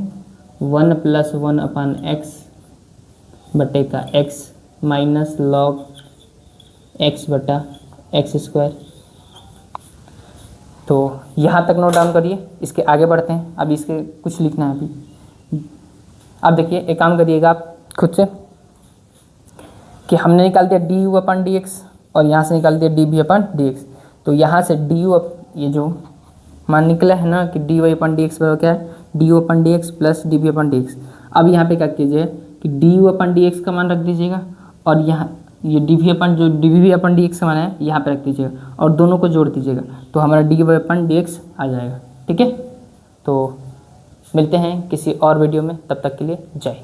[SPEAKER 1] 1 + 1 अपन एक्स बटे का एक्स माइनस लॉग एक्स बटा एक्स स्क्वायर। तो यहाँ तक नोट डाउन करिए, इसके आगे बढ़ते हैं। अभी इसके कुछ लिखना है अभी। अब देखिए एक काम करिएगा आप खुद से कि हमने निकाल दिया D U upon D X और यहाँ से निकाल दिया D we upon D x. तो यहाँ से डी यू ये जो मान निकला है ना कि D Y upon D x बराबर क्या है, D U upon D X plus D we upon D X. अब यहाँ पे क्या कीजिए कि D U upon D X का मान रख दीजिएगा और यहाँ ये D we upon D X का मान है यहाँ पे रख दीजिएगा और दोनों को जोड़ दीजिएगा, तो हमारा D Y upon D x आ जाएगा। ठीक है, तो मिलते हैं किसी और वीडियो में, तब तक के लिए जय।